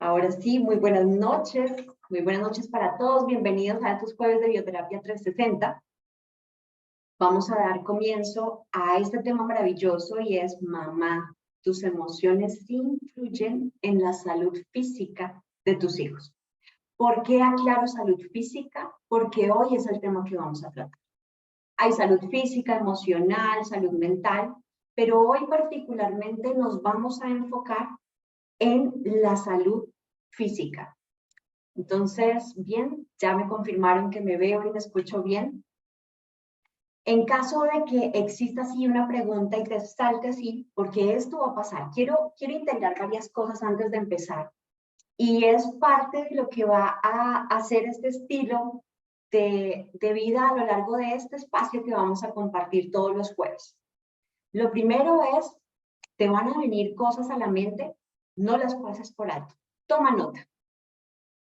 Ahora sí, muy buenas noches. Muy buenas noches para todos. Bienvenidos a estos jueves de Bioterapia 360. Vamos a dar comienzo a este tema maravilloso y es: mamá, tus emociones influyen en la salud física de tus hijos. ¿Por qué aclaro salud física? Porque hoy es el tema que vamos a tratar. Hay salud física, emocional, salud mental, pero hoy particularmente nos vamos a enfocar en la salud física. Entonces, bien, ya me confirmaron que me veo y me escucho bien. En caso de que exista así una pregunta y te salte así, porque esto va a pasar, quiero integrar varias cosas antes de empezar. Y es parte de lo que va a hacer este estilo de vida a lo largo de este espacio que vamos a compartir todos los jueves. Lo primero es, te van a venir cosas a la mente, no las pases por alto. Toma nota.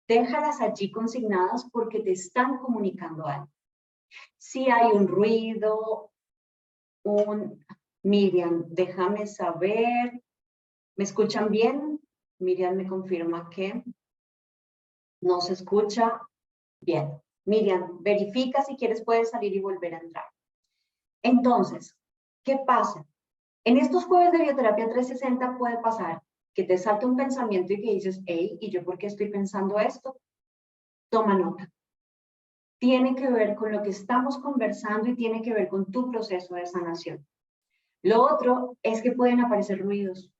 Déjalas allí consignadas porque te están comunicando algo. Si hay un ruido, Miriam, déjame saber. ¿Me escuchan bien? Miriam me confirma que no se escucha bien. Miriam, verifica, si quieres puedes salir y volver a entrar. Entonces, ¿qué pasa? En estos jueves de Bioterapia 360 puede pasar que te salte un pensamiento y que dices, hey, ¿y yo por qué estoy pensando esto? Toma nota. Tiene que ver con lo que estamos conversando y tiene que ver con tu proceso de sanación. Lo otro es que pueden aparecer ruidos.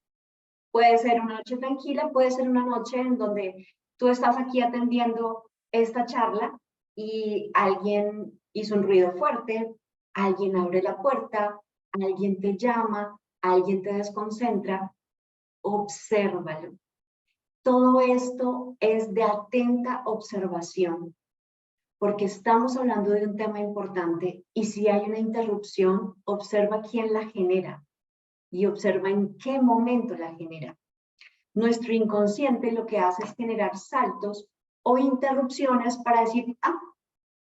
Puede ser una noche tranquila, puede ser una noche en donde tú estás aquí atendiendo esta charla y alguien hizo un ruido fuerte, alguien abre la puerta, alguien te llama, alguien te desconcentra. Obsérvalo. Todo esto es de atenta observación, porque estamos hablando de un tema importante y si hay una interrupción, observa quién la genera y observa en qué momento la genera. Nuestro inconsciente lo que hace es generar saltos o interrupciones para decir,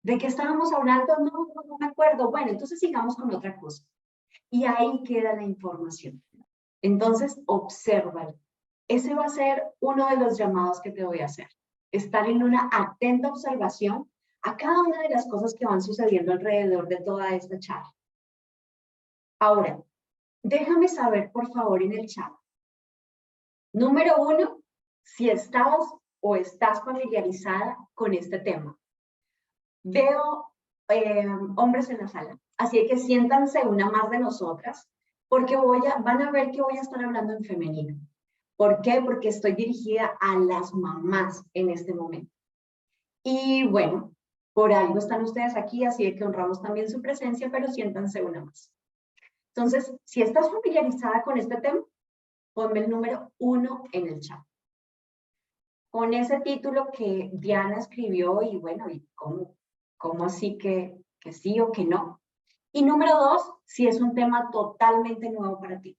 ¿de qué estábamos hablando? No me acuerdo. Bueno, entonces sigamos con otra cosa. Y ahí queda la información. Entonces, obsérvalo. Ese va a ser uno de los llamados que te voy a hacer. Estar en una atenta observación a cada una de las cosas que van sucediendo alrededor de toda esta charla. Ahora, déjame saber, por favor, en el chat. Número 1, si estabas o estás familiarizada con este tema. Veo hombres en la sala, así que siéntanse una más de nosotras, porque van a ver que voy a estar hablando en femenino. ¿Por qué? Porque estoy dirigida a las mamás en este momento. Y bueno, por algo están ustedes aquí, así que honramos también su presencia, pero siéntanse una más. Entonces, si estás familiarizada con este tema, ponme el número 1 en el chat. Con ese título que Diana escribió y bueno, ¿y cómo así que sí o que no? Y número 2, si es un tema totalmente nuevo para ti.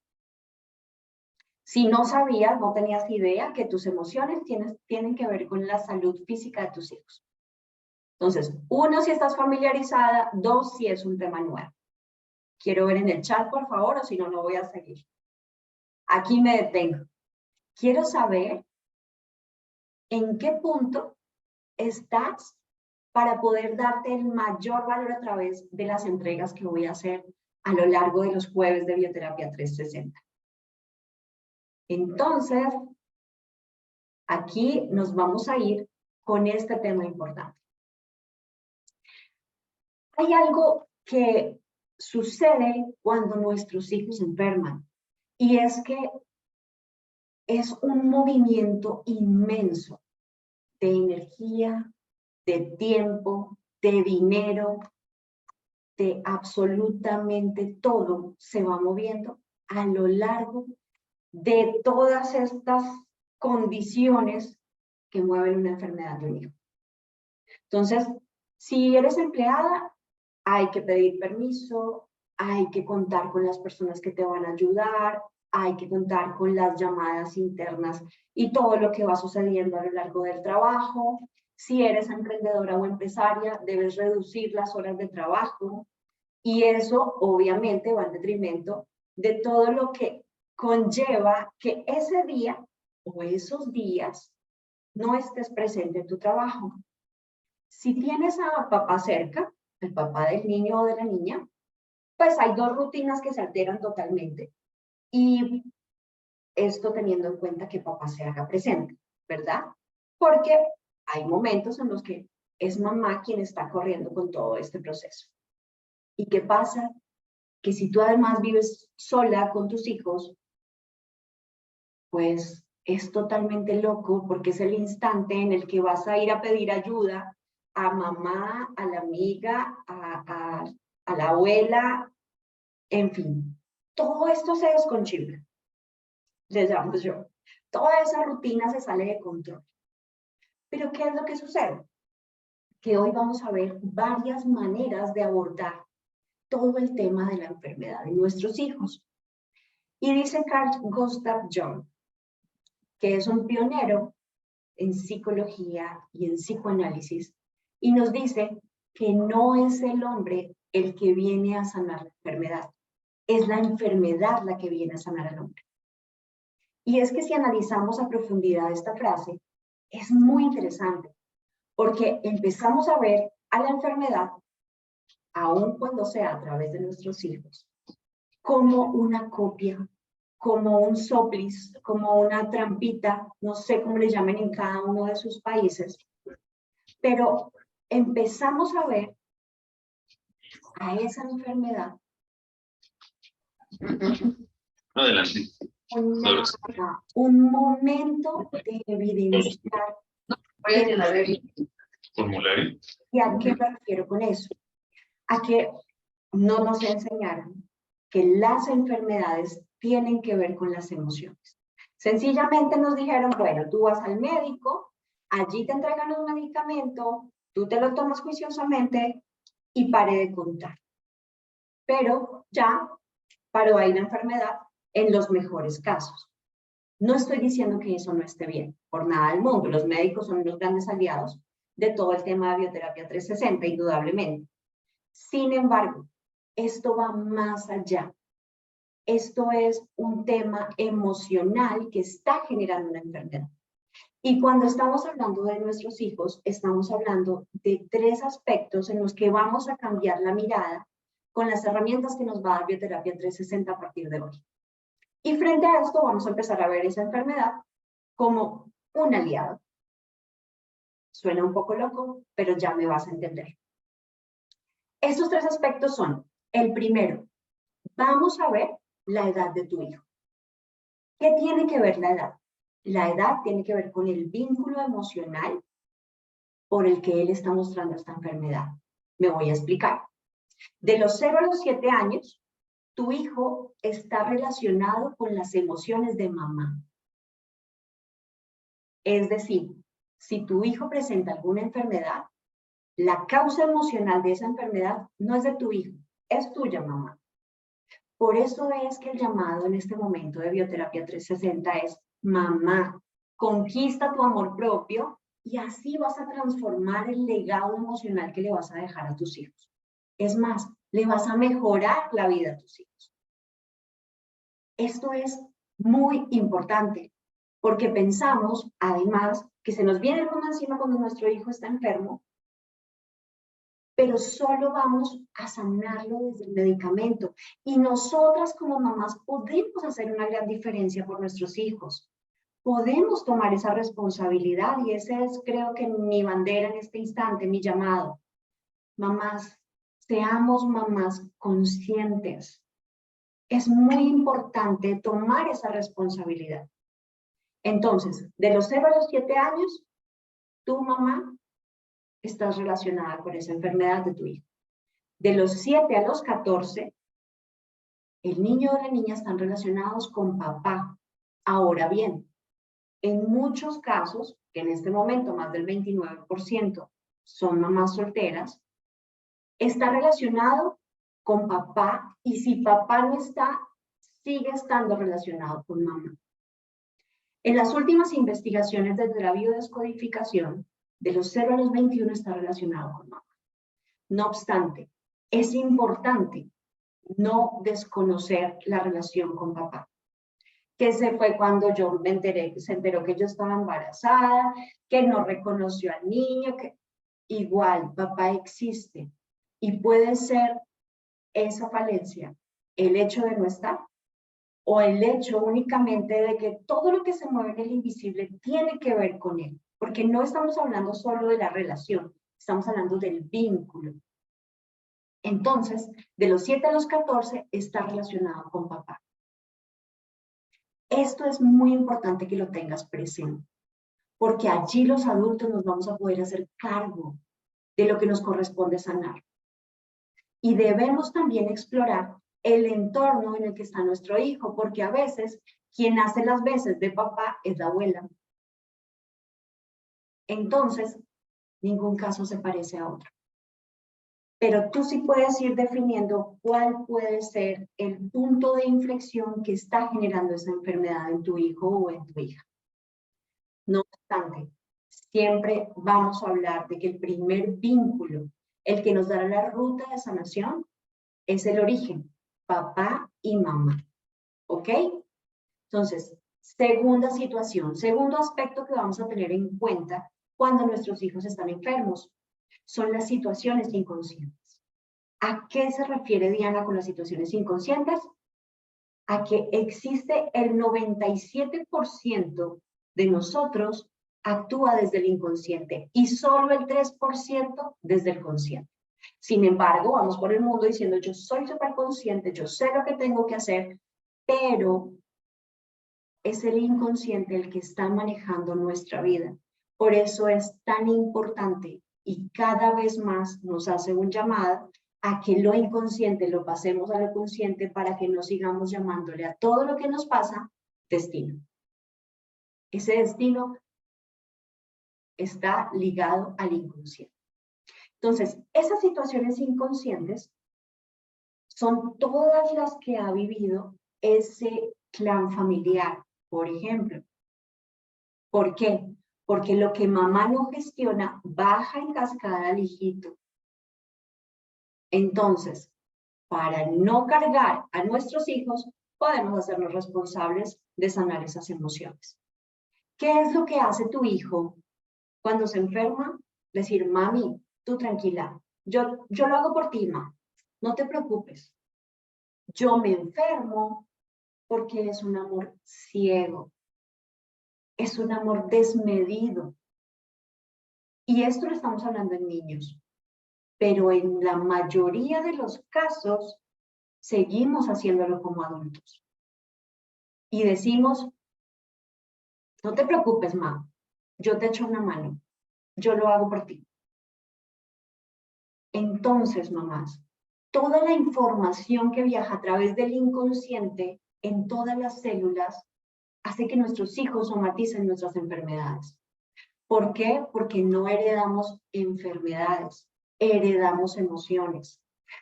Si no sabías, no tenías idea que tus emociones tienen que ver con la salud física de tus hijos. Entonces, 1, si estás familiarizada, 2, si es un tema nuevo. Quiero ver en el chat, por favor, o si no, no voy a seguir. Aquí me detengo. Quiero saber en qué punto estás para poder darte el mayor valor a través de las entregas que voy a hacer a lo largo de los jueves de Bioterapia 360. Entonces, aquí nos vamos a ir con este tema importante. Hay algo que sucede cuando nuestros hijos se enferman y es que es un movimiento inmenso de energía, de tiempo, de dinero, de absolutamente todo se va moviendo a lo largo de todas estas condiciones que mueven una enfermedad de un hijo. Entonces, si eres empleada, hay que pedir permiso, hay que contar con las personas que te van a ayudar, hay que contar con las llamadas internas y todo lo que va sucediendo a lo largo del trabajo. Si eres emprendedora o empresaria, debes reducir las horas de trabajo y eso obviamente va en detrimento de todo lo que conlleva que ese día o esos días no estés presente en tu trabajo. Si tienes a papá cerca, el papá del niño o de la niña, pues hay dos rutinas que se alteran totalmente. Y esto teniendo en cuenta que papá se haga presente, ¿verdad? Porque hay momentos en los que es mamá quien está corriendo con todo este proceso. ¿Y qué pasa? Que si tú además vives sola con tus hijos, pues es totalmente loco porque es el instante en el que vas a ir a pedir ayuda a mamá, a la amiga, a la abuela, en fin. Todo esto se desconchibla, les llamo yo. Toda esa rutina se sale de control. Pero ¿qué es lo que sucede? Que hoy vamos a ver varias maneras de abordar todo el tema de la enfermedad de nuestros hijos. Y dice Carl Gustav Jung, que es un pionero en psicología y en psicoanálisis, y nos dice que no es el hombre el que viene a sanar la enfermedad, es la enfermedad la que viene a sanar al hombre. Y es que si analizamos a profundidad esta frase, es muy interesante, porque empezamos a ver a la enfermedad, aun cuando sea a través de nuestros hijos, como una copia, como un soplis, como una trampita, no sé cómo le llamen en cada uno de sus países, pero empezamos a ver a esa enfermedad Adelante. Un momento de evidenciar Formulario. ¿Y a qué me refiero con eso? A que no nos enseñaron que las enfermedades tienen que ver con las emociones. Sencillamente nos dijeron, bueno, tú vas al médico, allí te entregan un medicamento, tú te lo tomas juiciosamente y pare de contar. Pero ya paró ahí la enfermedad en los mejores casos. No estoy diciendo que eso no esté bien, por nada del mundo. Los médicos son los grandes aliados de todo el tema de bioterapia 360, indudablemente. Sin embargo, esto va más allá. Esto es un tema emocional que está generando una enfermedad. Y cuando estamos hablando de nuestros hijos, estamos hablando de 3 aspectos en los que vamos a cambiar la mirada con las herramientas que nos va a dar bioterapia 360 a partir de hoy. Y frente a esto vamos a empezar a ver esa enfermedad como un aliado. Suena un poco loco, pero ya me vas a entender. Estos 3 aspectos son, el primero, vamos a ver la edad de tu hijo. ¿Qué tiene que ver la edad? La edad tiene que ver con el vínculo emocional por el que él está mostrando esta enfermedad. Me voy a explicar. De los 0 a los 7 años, tu hijo está relacionado con las emociones de mamá. Es decir, si tu hijo presenta alguna enfermedad, la causa emocional de esa enfermedad no es de tu hijo, es tuya, mamá. Por eso es que el llamado en este momento de bioterapia 360 es, mamá, conquista tu amor propio y así vas a transformar el legado emocional que le vas a dejar a tus hijos. Es más, le vas a mejorar la vida a tus hijos. Esto es muy importante porque pensamos, además, que se nos viene el mundo encima cuando nuestro hijo está enfermo, pero solo vamos a sanarlo desde el medicamento. Y nosotras como mamás podemos hacer una gran diferencia por nuestros hijos. Podemos tomar esa responsabilidad y ese es, creo que, mi bandera en este instante, mi llamado. Mamás, seamos mamás conscientes. Es muy importante tomar esa responsabilidad. Entonces, de los 0 a los 7 años, tu mamá estás relacionada con esa enfermedad de tu hijo. De los 7 a los 14, el niño o la niña están relacionados con papá. Ahora bien, en muchos casos, que en este momento más del 29% son mamás solteras, está relacionado con papá y si papá no está, sigue estando relacionado con mamá. En las últimas investigaciones desde la biodescodificación, de los 0 a los 21 está relacionado con mamá. No obstante, es importante no desconocer la relación con papá. que se fue cuando yo me enteré, se enteró que yo estaba embarazada, que no reconoció al niño, que igual papá existe. Y puede ser esa falencia, el hecho de no estar, o el hecho únicamente de que todo lo que se mueve en el invisible tiene que ver con él, porque no estamos hablando solo de la relación, estamos hablando del vínculo. Entonces, de los 7 a los 14 está relacionado con papá. Esto es muy importante que lo tengas presente, porque allí los adultos nos vamos a poder hacer cargo de lo que nos corresponde sanar. Y debemos también explorar el entorno en el que está nuestro hijo, porque a veces quien hace las veces de papá es la abuela. Entonces, ningún caso se parece a otro. Pero tú sí puedes ir definiendo cuál puede ser el punto de inflexión que está generando esa enfermedad en tu hijo o en tu hija. No obstante, siempre vamos a hablar de que el primer vínculo, el que nos dará la ruta de sanación, es el origen, papá y mamá. ¿Ok? Entonces, segunda situación, segundo aspecto que vamos a tener en cuenta cuando nuestros hijos están enfermos, son las situaciones inconscientes. ¿A qué se refiere Diana con las situaciones inconscientes? A que existe el 97% de nosotros actúa desde el inconsciente y solo el 3% desde el consciente. Sin embargo, vamos por el mundo diciendo yo soy superconsciente, yo sé lo que tengo que hacer, pero es el inconsciente el que está manejando nuestra vida. Por eso es tan importante y cada vez más nos hace un llamado a que lo inconsciente lo pasemos a lo consciente para que no sigamos llamándole a todo lo que nos pasa destino. Ese destino está ligado al inconsciente. Entonces, esas situaciones inconscientes son todas las que ha vivido ese clan familiar, por ejemplo. ¿Por qué? Porque lo que mamá no gestiona baja en cascada al hijito. Entonces, para no cargar a nuestros hijos, podemos hacernos responsables de sanar esas emociones. ¿Qué es lo que hace tu hijo cuando se enferma? Decir, mami, tú tranquila, yo lo hago por ti, ma, no te preocupes. Yo me enfermo porque es un amor ciego, es un amor desmedido. Y esto lo estamos hablando en niños, pero en la mayoría de los casos seguimos haciéndolo como adultos. Y decimos, no te preocupes, ma, yo te echo una mano, yo lo hago por ti. Entonces, mamás, toda la información que viaja a través del inconsciente en todas las células hace que nuestros hijos somaticen nuestras enfermedades. ¿Por qué? Porque no heredamos enfermedades, heredamos emociones.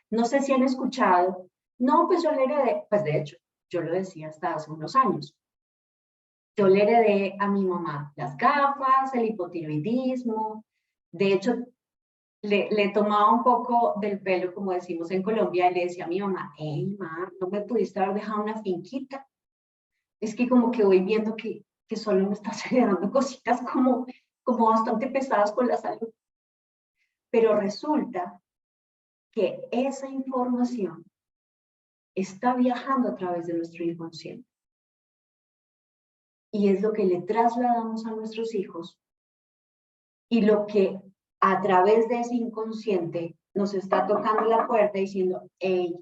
No sé si han escuchado, no, pues yo le heredé, pues de hecho, yo lo decía hasta hace unos años. Yo le heredé a mi mamá las gafas, el hipotiroidismo. De hecho, le tomaba un poco del pelo, como decimos en Colombia, y le decía a mi mamá, hey, ma, ¿no me pudiste haber dejado una finquita? Es que como que voy viendo que solo me estás heredando cositas como bastante pesadas con la salud. Pero resulta que esa información está viajando a través de nuestro inconsciente. Y es lo que le trasladamos a nuestros hijos y lo que a través de ese inconsciente nos está tocando la puerta diciendo, hey,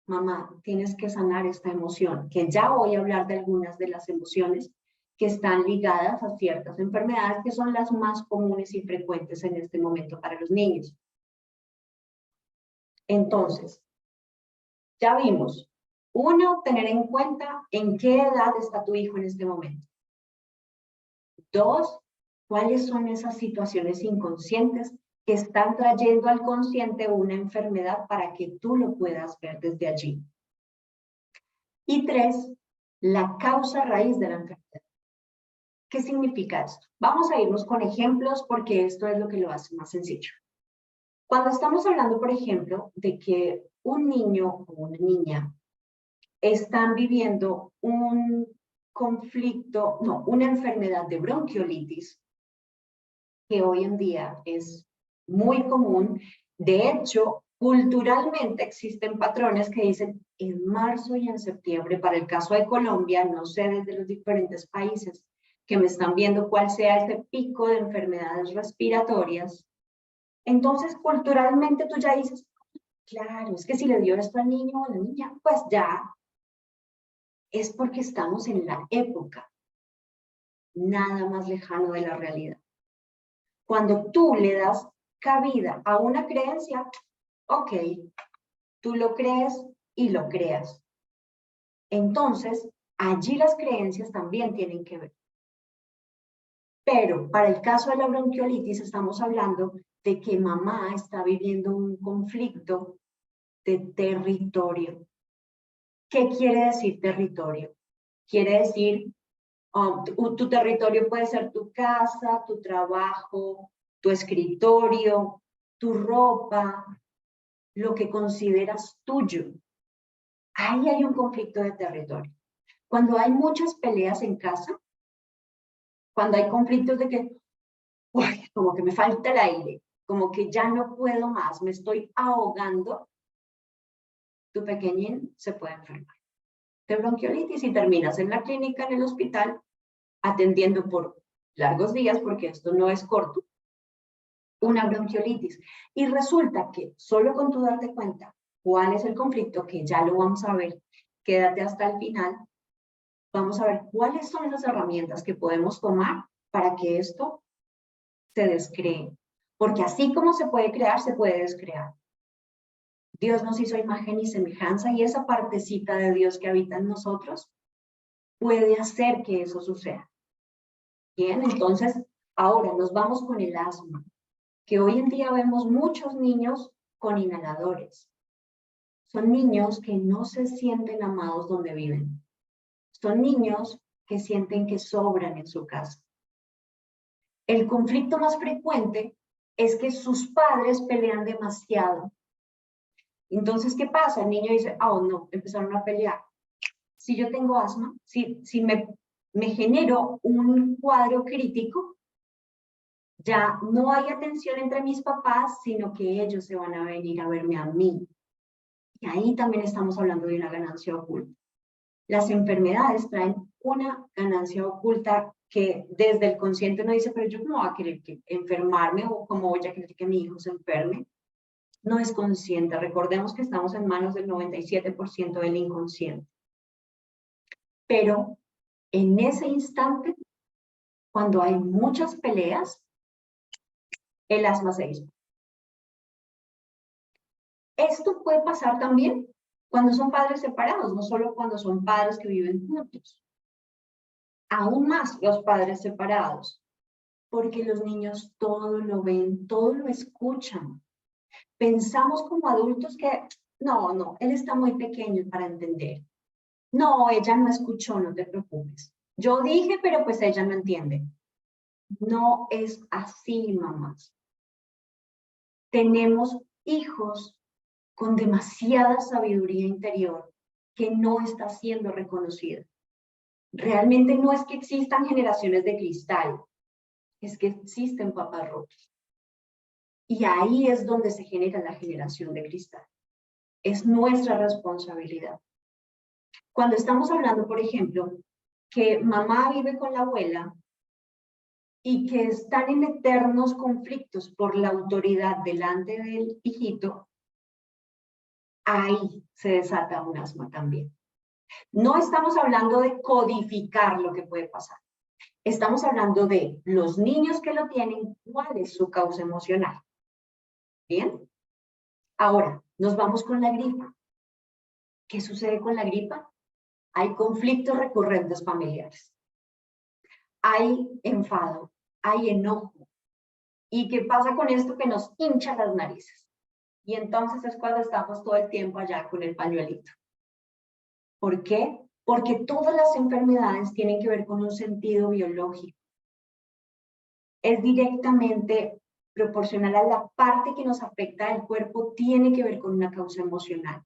mamá, tienes que sanar esta emoción, que ya voy a hablar de algunas de las emociones que están ligadas a ciertas enfermedades que son las más comunes y frecuentes en este momento para los niños. Entonces, ya vimos, uno, tener en cuenta en qué edad está tu hijo en este momento. Dos, cuáles son esas situaciones inconscientes que están trayendo al consciente una enfermedad para que tú lo puedas ver desde allí. Y tres, la causa raíz de la enfermedad. ¿Qué significa esto? Vamos a irnos con ejemplos porque esto es lo que lo hace más sencillo. Cuando estamos hablando, por ejemplo, de que un niño o una niña están viviendo un conflicto, no, una enfermedad de bronquiolitis, que hoy en día es muy común. De hecho, culturalmente existen patrones que dicen en marzo y en septiembre, para el caso de Colombia, no sé desde los diferentes países que me están viendo cuál sea ese pico de enfermedades respiratorias. Entonces, culturalmente tú ya dices, claro, es que si le dio esto al niño o a la niña, pues ya es porque estamos en la época, nada más lejano de la realidad. Cuando tú le das cabida a una creencia, ok, tú lo crees y lo creas. Entonces, allí las creencias también tienen que ver. Pero para el caso de la bronquiolitis estamos hablando de que mamá está viviendo un conflicto de territorio. ¿Qué quiere decir territorio? Quiere decir, tu territorio puede ser tu casa, tu trabajo, tu escritorio, tu ropa, lo que consideras tuyo. Ahí hay un conflicto de territorio. Cuando hay muchas peleas en casa, cuando hay conflictos de que, uy, como que me falta el aire, como que ya no puedo más, me estoy ahogando, tu pequeñín se puede enfermar de bronquiolitis y terminas en la clínica, en el hospital, atendiendo por largos días, porque esto no es corto, una bronquiolitis. Y resulta que solo con tú darte cuenta cuál es el conflicto, que ya lo vamos a ver, quédate hasta el final, vamos a ver cuáles son las herramientas que podemos tomar para que esto se descree. Porque así como se puede crear, se puede descrear. Dios nos hizo imagen y semejanza y esa partecita de Dios que habita en nosotros puede hacer que eso suceda. Bien, entonces ahora nos vamos con el asma, que hoy en día vemos muchos niños con inhaladores. Son niños que no se sienten amados donde viven. Son niños que sienten que sobran en su casa. El conflicto más frecuente es que sus padres pelean demasiado. Entonces, ¿qué pasa? El niño dice, oh no, empezaron a pelear. Si yo tengo asma, si me genero un cuadro crítico, ya no hay atención entre mis papás, sino que ellos se van a venir a verme a mí. Y ahí también estamos hablando de una ganancia oculta. Las enfermedades traen una ganancia oculta que desde el consciente uno dice, pero yo no voy a querer enfermarme o cómo voy a querer que mi hijo se enferme. No es consciente. Recordemos que estamos en manos del 97% del inconsciente. Pero en ese instante, cuando hay muchas peleas, el asma se dispara. Esto puede pasar también cuando son padres separados, no solo cuando son padres que viven juntos. Aún más los padres separados, porque los niños todo lo ven, todo lo escuchan. Pensamos como adultos que, no, él está muy pequeño para entender. No, ella no escuchó, no te preocupes. Yo dije, pero pues ella no entiende. No es así, mamás. Tenemos hijos con demasiada sabiduría interior que no está siendo reconocida. Realmente no es que existan generaciones de cristal, es que existen papás rotos. Y ahí es donde se genera la generación de cristal. Es nuestra responsabilidad. Cuando estamos hablando, por ejemplo, que mamá vive con la abuela y que están en eternos conflictos por la autoridad delante del hijito, ahí se desata un asma también. No estamos hablando de codificar lo que puede pasar. Estamos hablando de los niños que lo tienen, cuál es su causa emocional. ¿Bien? Ahora, nos vamos con la gripa. ¿Qué sucede con la gripa? Hay conflictos recurrentes familiares. Hay enfado, hay enojo. ¿Y qué pasa con esto? Que nos hincha las narices. Y entonces es cuando estamos todo el tiempo allá con el pañuelito. ¿Por qué? Porque todas las enfermedades tienen que ver con un sentido biológico. Es directamente proporcional a la parte que nos afecta del cuerpo, tiene que ver con una causa emocional.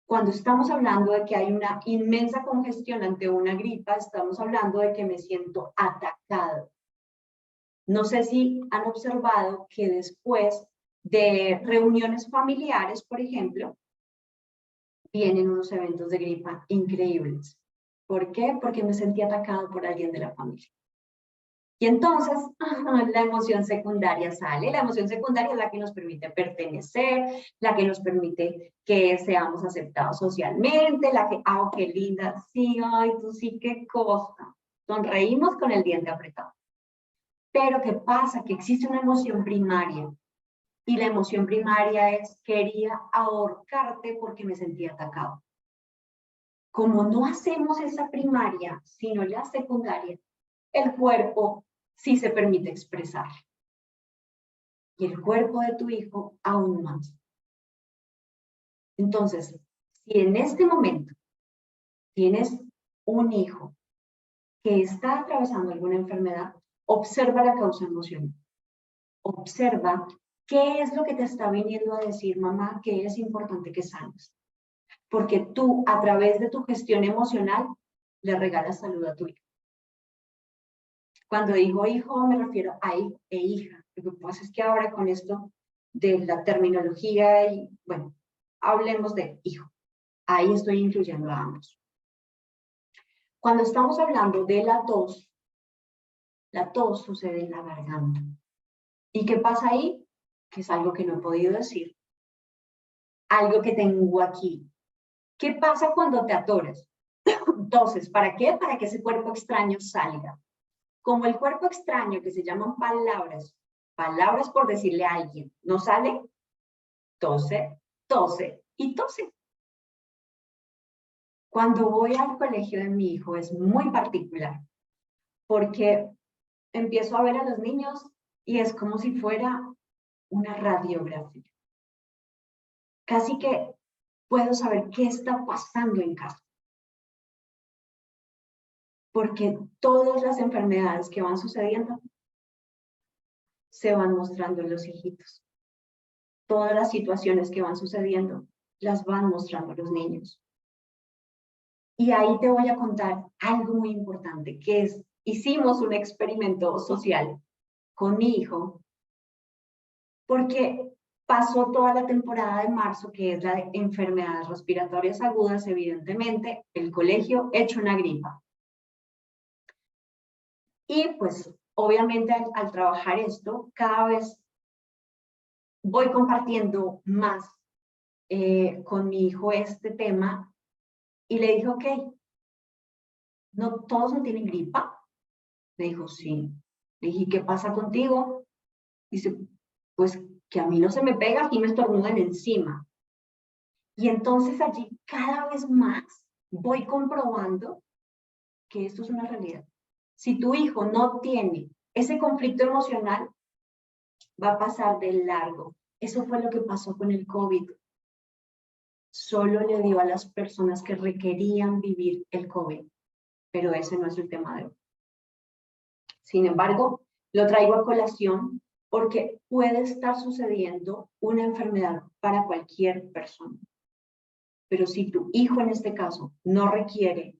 Cuando estamos hablando de que hay una inmensa congestión ante una gripa, estamos hablando de que me siento atacado. No sé si han observado que después de reuniones familiares, por ejemplo, vienen unos eventos de gripa increíbles. ¿Por qué? Porque me sentí atacado por alguien de la familia. Y entonces la emoción secundaria sale. La emoción secundaria es la que nos permite pertenecer, la que nos permite que seamos aceptados socialmente, la que, qué linda, sí, ay, tú sí, qué cosa. Sonreímos con el diente apretado. Pero ¿qué pasa? Que existe una emoción primaria. Y la emoción primaria es, quería ahorcarte porque me sentía atacado. Como no hacemos esa primaria, sino la secundaria, el cuerpo sí se permite expresar. Y el cuerpo de tu hijo aún más. Entonces, si en este momento tienes un hijo que está atravesando alguna enfermedad, observa la causa emocional. Observa qué es lo que te está viniendo a decir, mamá, que es importante que sanes. Porque tú, a través de tu gestión emocional, le regalas salud a tu hijo. Cuando digo hijo, me refiero a hijo e hija. Lo que pasa es que ahora con esto de la terminología, y bueno, hablemos de hijo. Ahí estoy incluyendo a ambos. Cuando estamos hablando de la tos sucede en la garganta. ¿Y qué pasa ahí? Que es algo que no he podido decir. Algo que tengo aquí. ¿Qué pasa cuando te atoras? Entonces, ¿para qué? Para que ese cuerpo extraño salga. Como el cuerpo extraño, que se llaman palabras por decirle a alguien, no sale, tose, tose y tose. Cuando voy al colegio de mi hijo es muy particular, porque empiezo a ver a los niños y es como si fuera una radiografía. Casi que puedo saber qué está pasando en casa. Porque todas las enfermedades que van sucediendo se van mostrando en los hijitos. Todas las situaciones que van sucediendo las van mostrando los niños. Y ahí te voy a contar algo muy importante, que es, hicimos un experimento social con mi hijo, porque pasó toda la temporada de marzo, que es la de enfermedades respiratorias agudas, evidentemente, el colegio hecho una gripa. Y pues, obviamente, al trabajar esto, cada vez voy compartiendo más con mi hijo este tema, y le dije, ok, ¿no todos no tienen gripa? Me dijo, sí. Le dije, ¿qué pasa contigo? Dice, pues que a mí no se me pega, aquí me estornudan encima. Y entonces allí cada vez más voy comprobando que esto es una realidad. Si tu hijo no tiene ese conflicto emocional, va a pasar de largo. Eso fue lo que pasó con el COVID. Solo le dio a las personas que requerían vivir el COVID, pero ese no es el tema de hoy. Sin embargo, lo traigo a colación porque puede estar sucediendo una enfermedad para cualquier persona. Pero si tu hijo en este caso no requiere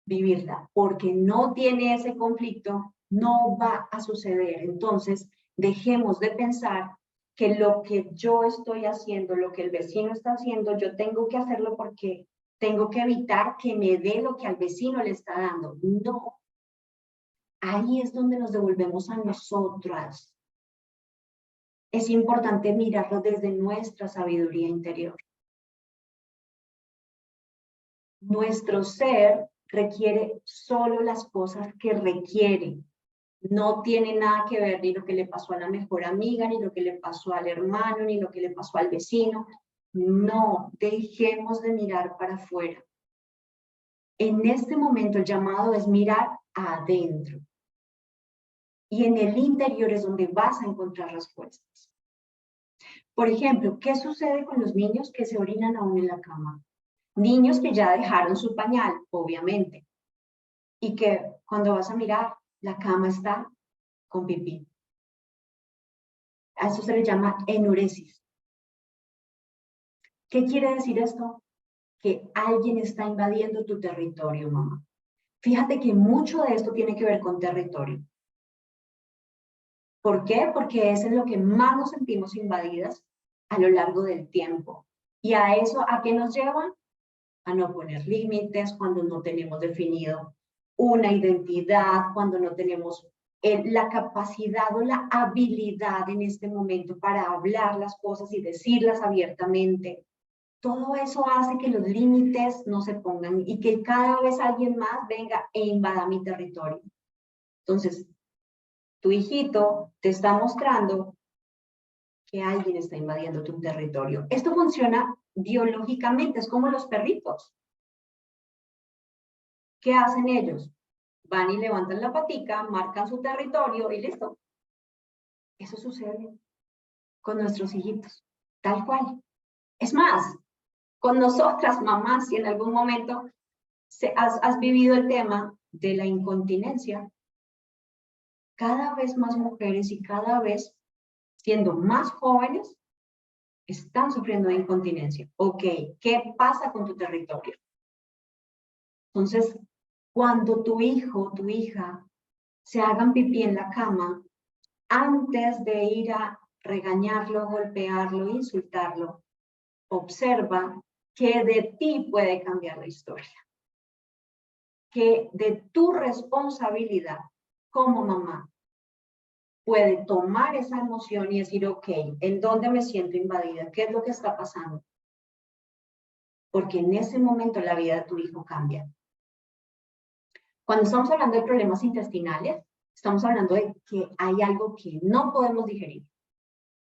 vivirla porque no tiene ese conflicto, no va a suceder. Entonces, dejemos de pensar que lo que yo estoy haciendo, lo que el vecino está haciendo, yo tengo que hacerlo porque tengo que evitar que me dé lo que al vecino le está dando. No. Ahí es donde nos devolvemos a nosotras. Es importante mirarlo desde nuestra sabiduría interior. Nuestro ser requiere solo las cosas que requiere. No tiene nada que ver ni lo que le pasó a la mejor amiga, ni lo que le pasó al hermano, ni lo que le pasó al vecino. No, dejemos de mirar para afuera. En este momento el llamado es mirar adentro. Y en el interior es donde vas a encontrar respuestas. Por ejemplo, ¿qué sucede con los niños que se orinan aún en la cama? Niños que ya dejaron su pañal, obviamente, y que cuando vas a mirar, la cama está con pipí. A eso se le llama enuresis. ¿Qué quiere decir esto? que alguien está invadiendo tu territorio, mamá. Fíjate que mucho de esto tiene que ver con territorio. ¿Por qué? Porque es en lo que más nos sentimos invadidas a lo largo del tiempo. Y a eso, ¿a qué nos lleva? A no poner límites cuando no tenemos definido una identidad, cuando no tenemos la capacidad o la habilidad en este momento para hablar las cosas y decirlas abiertamente. Todo eso hace que los límites no se pongan y que cada vez alguien más venga e invada mi territorio. Entonces, tu hijito te está mostrando que alguien está invadiendo tu territorio. Esto funciona biológicamente, es como los perritos. ¿Qué hacen ellos? Van y levantan la patica, marcan su territorio y listo. Eso sucede con nuestros hijitos, tal cual. Es más, con nosotras, mamás, si en algún momento has vivido el tema de la incontinencia, cada vez más mujeres y cada vez siendo más jóvenes están sufriendo de incontinencia. Ok, ¿qué pasa con tu territorio? Entonces, cuando tu hijo o tu hija se hagan pipí en la cama, antes de ir a regañarlo, golpearlo, insultarlo, observa que de ti puede cambiar la historia. Que de tu responsabilidad como mamá puede tomar esa emoción y decir, ok, ¿en dónde me siento invadida? ¿Qué es lo que está pasando? Porque en ese momento la vida de tu hijo cambia. Cuando estamos hablando de problemas intestinales, estamos hablando de que hay algo que no podemos digerir.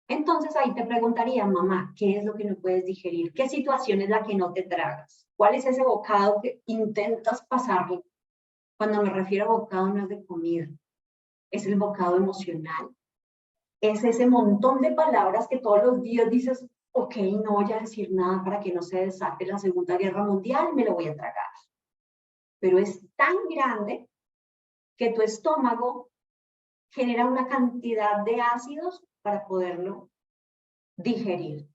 Entonces ahí te preguntaría, mamá, ¿qué es lo que no puedes digerir? ¿Qué situación es la que no te tragas? ¿Cuál es ese bocado que intentas pasarlo? Cuando me refiero a bocado no es de comida, es el bocado emocional. Es ese montón de palabras que todos los días dices, ok, no voy a decir nada para que no se desate la Segunda Guerra Mundial, me lo voy a tragar. Pero es tan grande que tu estómago genera una cantidad de ácidos para poderlo digerir.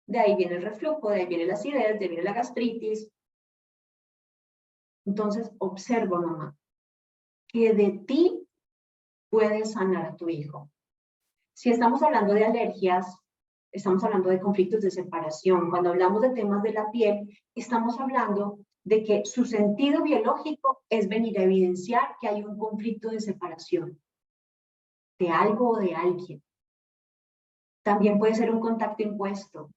De ahí viene el reflujo, de ahí viene la acidez, de ahí viene la gastritis. Entonces, observa, mamá, que de ti puedes sanar a tu hijo. Si estamos hablando de alergias, estamos hablando de conflictos de separación. Cuando hablamos de temas de la piel, estamos hablando de que su sentido biológico es venir a evidenciar que hay un conflicto de separación de algo o de alguien. También puede ser un contacto impuesto.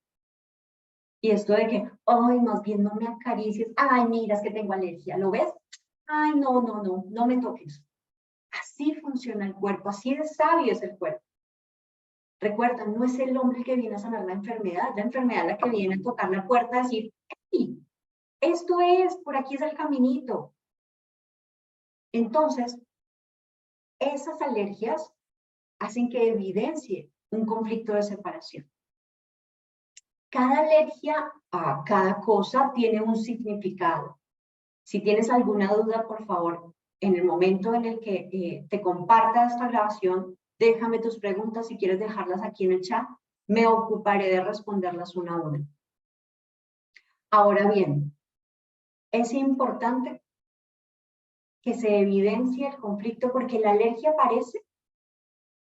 Y esto de que, ay, más bien no me acaricies, ay, mira, es que tengo alergia, ¿lo ves? Ay, no me toques. Así funciona el cuerpo, así de sabio es el cuerpo. Recuerda, no es el hombre el que viene a sanar la enfermedad la que viene a tocar la puerta a decir, hey, esto es, por aquí es el caminito. Entonces, esas alergias hacen que evidencie un conflicto de separación. Cada alergia a cada cosa tiene un significado. Si tienes alguna duda, por favor, en el momento en el que te comparta esta grabación, déjame tus preguntas, si quieres dejarlas aquí en el chat, me ocuparé de responderlas una a una. Ahora bien, es importante que se evidencie el conflicto porque la alergia aparece,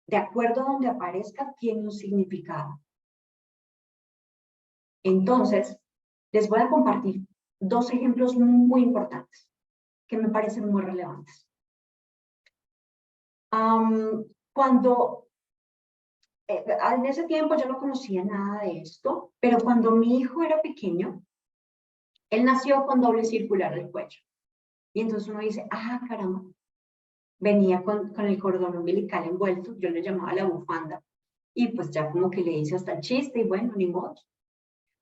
de acuerdo a donde aparezca, tiene un significado. Entonces, les voy a compartir dos ejemplos muy importantes que me parecen muy relevantes. Cuando en ese tiempo yo no conocía nada de esto, pero cuando mi hijo era pequeño, él nació con doble circular del cuello. Y entonces uno dice, ah, caramba, venía con el cordón umbilical envuelto, yo le llamaba la bufanda, y pues ya como que le hice hasta el chiste, y bueno, ni modo.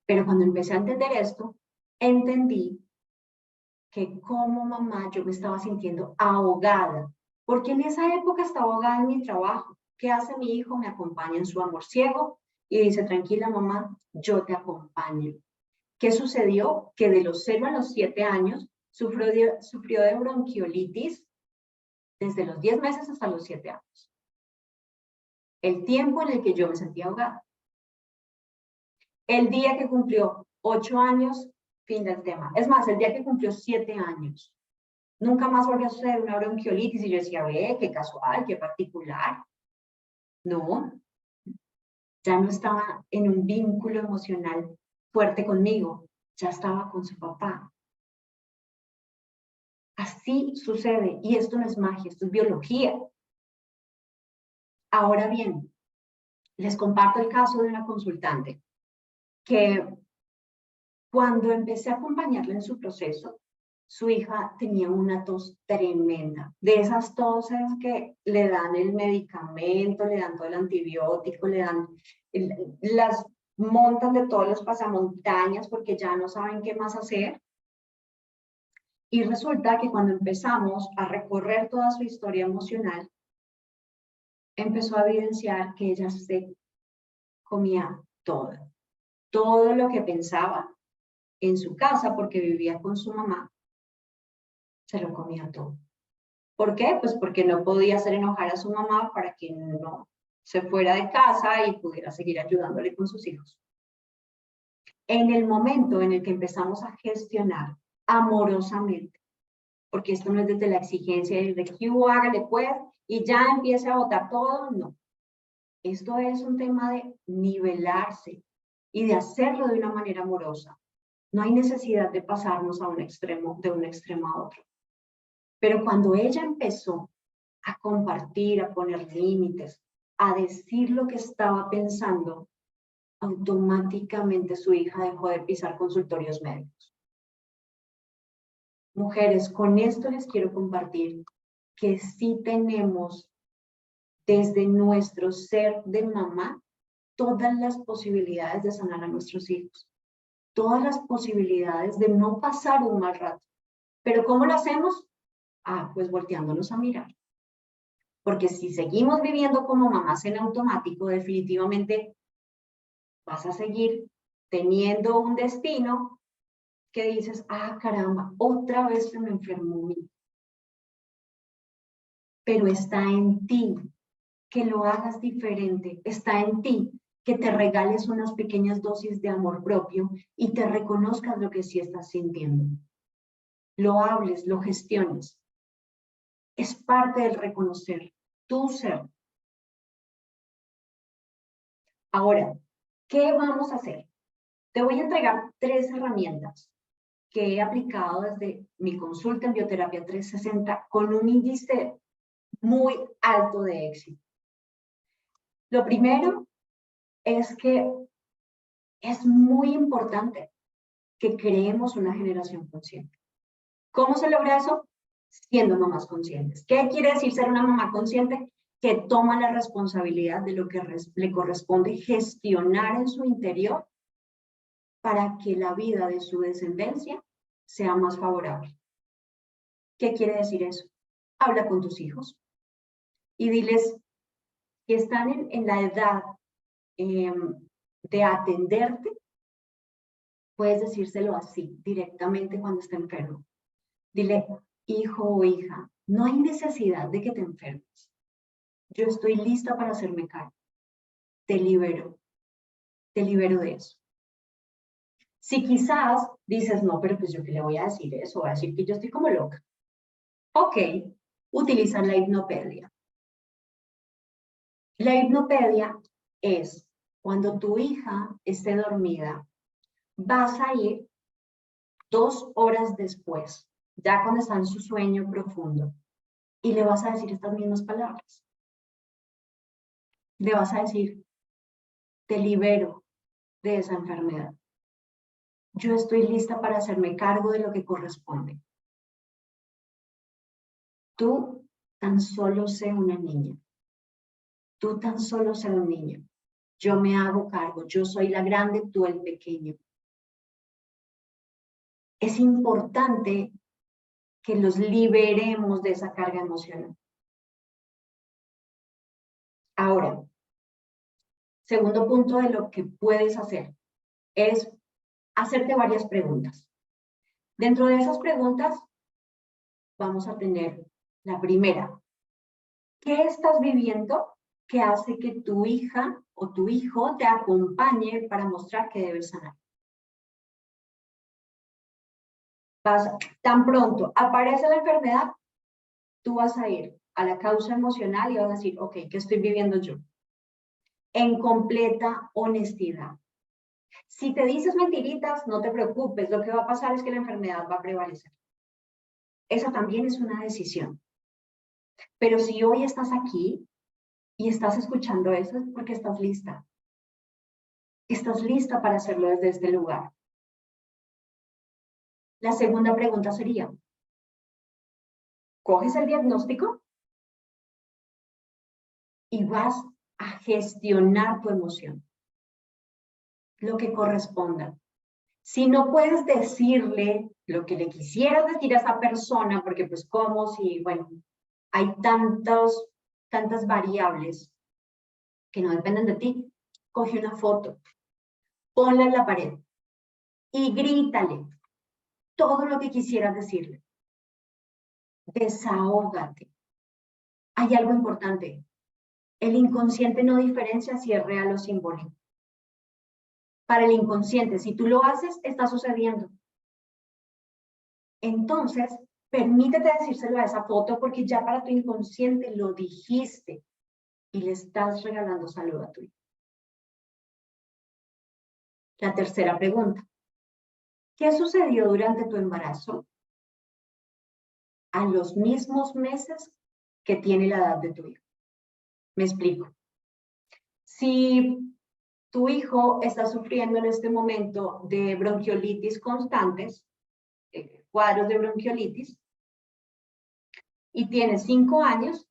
Pero cuando empecé a entender esto, entendí que como mamá yo me estaba sintiendo ahogada, porque en esa época estaba ahogada en mi trabajo. ¿Qué hace mi hijo? Me acompaña en su amor ciego y dice, tranquila mamá, yo te acompaño. ¿Qué sucedió? Que de los 0 a los 7 años sufrió de bronquiolitis desde los 10 meses hasta los 7 años. El tiempo en el que yo me sentía ahogada. El día que cumplió 8 años, Fin del tema. Es más, el día que cumplió 7 años, nunca más volvió a suceder una bronquiolitis y yo decía, ve, qué casual, qué particular. No, ya no estaba en un vínculo emocional fuerte conmigo, ya estaba con su papá. Así sucede, y esto no es magia, esto es biología. Ahora bien, les comparto el caso de una consultante que cuando empecé a acompañarla en su proceso, su hija tenía una tos tremenda, de esas toses que le dan el medicamento, le dan todo el antibiótico, le dan las montan de todos los pasamontañas porque ya no saben qué más hacer. Y resulta que cuando empezamos a recorrer toda su historia emocional, empezó a evidenciar que ella se comía todo lo que pensaba en su casa, porque vivía con su mamá, se lo comía todo. ¿Por qué? Pues porque no podía hacer enojar a su mamá para que no se fuera de casa y pudiera seguir ayudándole con sus hijos. En el momento en el que empezamos a gestionar amorosamente, porque esto no es desde la exigencia de que hágale pues y ya empiece a botar todo, no. Esto es un tema de nivelarse y de hacerlo de una manera amorosa. No hay necesidad de pasarnos a un extremo, de un extremo a otro. Pero cuando ella empezó a compartir, a poner límites, a decir lo que estaba pensando, automáticamente su hija dejó de pisar consultorios médicos. Mujeres, con esto les quiero compartir que sí tenemos desde nuestro ser de mamá todas las posibilidades de sanar a nuestros hijos, todas las posibilidades de no pasar un mal rato. ¿Pero cómo lo hacemos? Pues volteándonos a mirar. Porque si seguimos viviendo como mamás en automático, definitivamente vas a seguir teniendo un destino que dices, caramba, otra vez se me enfermó mi hijo. Pero está en ti que lo hagas diferente, está en ti que te regales unas pequeñas dosis de amor propio y te reconozcas lo que sí estás sintiendo. Lo hables, lo gestiones. Es parte del reconocer tu ser. Ahora, ¿qué vamos a hacer? Te voy a entregar 3 herramientas que he aplicado desde mi consulta en Bioterapia 360 con un índice muy alto de éxito. Lo primero es que es muy importante que creemos una generación consciente. ¿Cómo se logra eso? Siendo mamás conscientes. ¿Qué quiere decir ser una mamá consciente? Que toma la responsabilidad de lo que le corresponde gestionar en su interior para que la vida de su descendencia sea más favorable. ¿Qué quiere decir eso? Habla con tus hijos y diles que están en la edad de atenderte. Puedes decírselo así, directamente cuando esté enfermo. Dile, hijo o hija, no hay necesidad de que te enfermes. Yo estoy lista para hacerme cargo. Te libero de eso. Si quizás dices, no, pero pues yo qué le voy a decir eso, voy a decir que yo estoy como loca. Ok, utiliza la hipnopedia. La hipnopedia es cuando tu hija esté dormida, vas a ir 2 horas después, ya cuando está en su sueño profundo, y le vas a decir estas mismas palabras. Le vas a decir, te libero de esa enfermedad. Yo estoy lista para hacerme cargo de lo que corresponde. Tú tan solo sé una niña. Tú tan solo sé un niño. Yo me hago cargo. Yo soy la grande, tú el pequeño. Es importante que los liberemos de esa carga emocional. Ahora, segundo punto de lo que puedes hacer es hacerte varias preguntas. Dentro de esas preguntas vamos a tener la primera. ¿Qué estás viviendo que hace que tu hija o tu hijo te acompañe para mostrar que debes sanar? Tan pronto aparece la enfermedad, tú vas a ir a la causa emocional y vas a decir, ok, ¿qué estoy viviendo yo? En completa honestidad. Si te dices mentiritas, no te preocupes, lo que va a pasar es que la enfermedad va a prevalecer. Esa también es una decisión. Pero si hoy estás aquí y estás escuchando eso, es porque estás lista. Estás lista para hacerlo desde este lugar. La segunda pregunta sería, ¿coges el diagnóstico? Y vas a gestionar tu emoción. Lo que corresponda. Si no puedes decirle lo que le quisieras decir a esa persona, porque pues cómo, si, bueno, hay tantas variables que no dependen de ti, coge una foto, ponla en la pared y grítale todo lo que quisieras decirle. Desahógate. Hay algo importante. El inconsciente no diferencia si es real o simbólico. Para el inconsciente, si tú lo haces, está sucediendo. Entonces, permítete decírselo a esa foto porque ya para tu inconsciente lo dijiste y le estás regalando salud a tu hijo. La tercera pregunta. ¿Qué sucedió durante tu embarazo a los mismos meses que tiene la edad de tu hijo? Me explico. Si tu hijo está sufriendo en este momento de bronquiolitis constantes, cuadros de bronquiolitis, y tiene 5 años,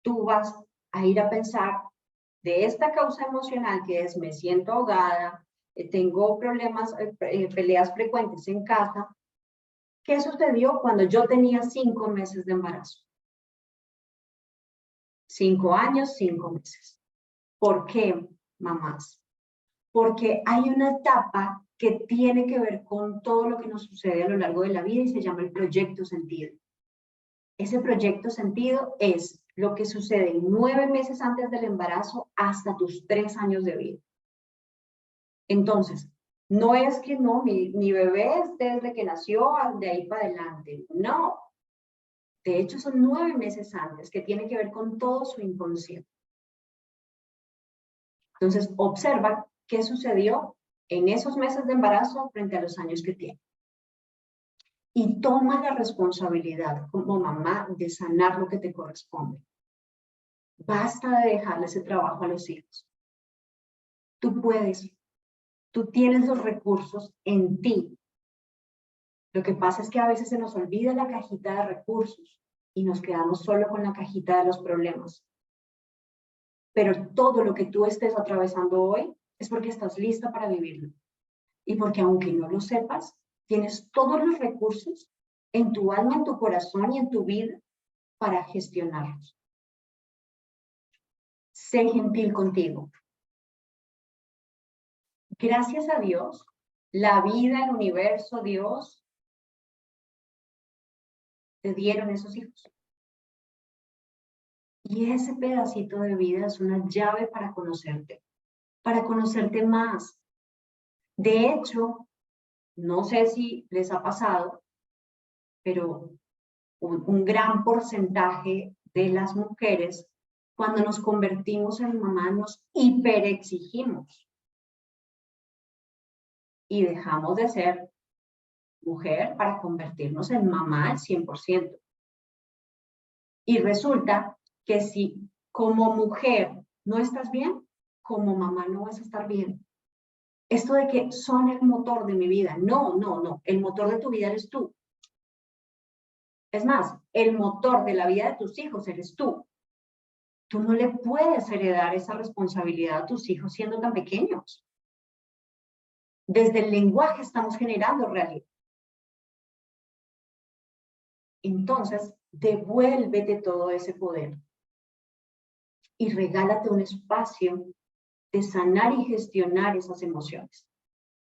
tú vas a ir a pensar de esta causa emocional que es me siento ahogada, tengo problemas, peleas frecuentes en casa. ¿Qué sucedió cuando yo tenía 5 meses de embarazo? 5 años, 5 meses. ¿Por qué, mamás? Porque hay una etapa que tiene que ver con todo lo que nos sucede a lo largo de la vida y se llama el proyecto sentido. Ese proyecto sentido es lo que sucede 9 meses antes del embarazo hasta tus 3 años de vida. Entonces, no es que no, mi bebé es desde que nació, de ahí para adelante. No. De hecho, son 9 meses antes, que tiene que ver con todo su inconsciente. Entonces, observa qué sucedió en esos meses de embarazo frente a los años que tiene. Y toma la responsabilidad como mamá de sanar lo que te corresponde. Basta de dejarle ese trabajo a los hijos. Tú puedes, tú tienes los recursos en ti. Lo que pasa es que a veces se nos olvida la cajita de recursos y nos quedamos solo con la cajita de los problemas. Pero todo lo que tú estés atravesando hoy es porque estás lista para vivirlo. Y porque aunque no lo sepas, tienes todos los recursos en tu alma, en tu corazón y en tu vida para gestionarlos. Sé gentil contigo. Gracias a Dios, la vida, el universo, Dios, te dieron esos hijos. Y ese pedacito de vida es una llave para conocerte más. De hecho, no sé si les ha pasado, pero un gran porcentaje de las mujeres, cuando nos convertimos en mamá, nos hiperexigimos. Y dejamos de ser mujer para convertirnos en mamá al 100%. Y resulta que si como mujer no estás bien, como mamá no vas a estar bien. Esto de que son el motor de mi vida. No, no, no. El motor de tu vida eres tú. Es más, el motor de la vida de tus hijos eres tú. Tú no le puedes heredar esa responsabilidad a tus hijos siendo tan pequeños. Desde el lenguaje estamos generando realidad. Entonces, devuélvete todo ese poder y regálate un espacio de sanar y gestionar esas emociones.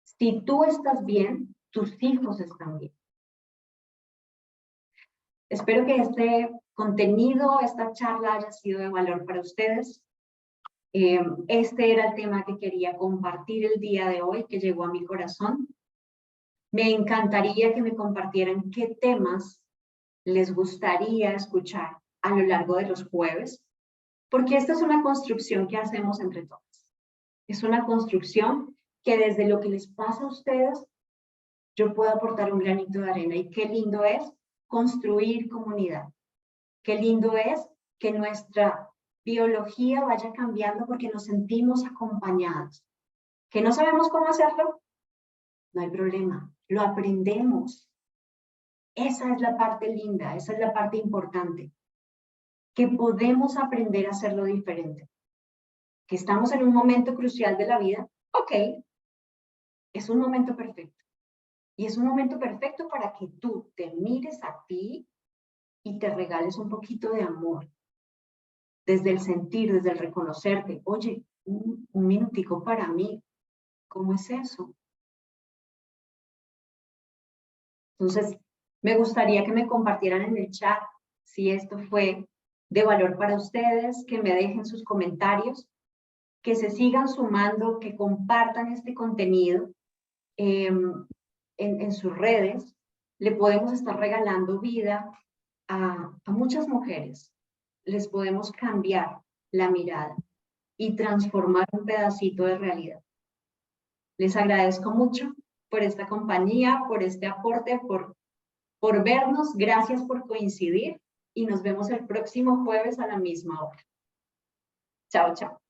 Si tú estás bien, tus hijos están bien. Espero que este contenido, esta charla haya sido de valor para ustedes. Este era el tema que quería compartir el día de hoy, que llegó a mi corazón. Me encantaría que me compartieran qué temas les gustaría escuchar a lo largo de los jueves, porque esta es una construcción que hacemos entre todos. Es una construcción que desde lo que les pasa a ustedes, yo puedo aportar un granito de arena. Y qué lindo es construir comunidad. Qué lindo es que nuestra biología vaya cambiando porque nos sentimos acompañados. ¿Que no sabemos cómo hacerlo? No hay problema, lo aprendemos. Esa es la parte linda, esa es la parte importante. Que podemos aprender a hacerlo diferente. Que estamos en un momento crucial de la vida, ok, es un momento perfecto. Y es un momento perfecto para que tú te mires a ti y te regales un poquito de amor. Desde el sentir, desde el reconocerte. Oye, un minutico para mí. ¿Cómo es eso? Entonces, me gustaría que me compartieran en el chat si esto fue de valor para ustedes, que me dejen sus comentarios, que se sigan sumando, que compartan este contenido en sus redes. Le podemos estar regalando vida a muchas mujeres. Les podemos cambiar la mirada y transformar un pedacito de realidad. Les agradezco mucho por esta compañía, por este aporte, por vernos. Gracias por coincidir y nos vemos el próximo jueves a la misma hora. Chao, chao.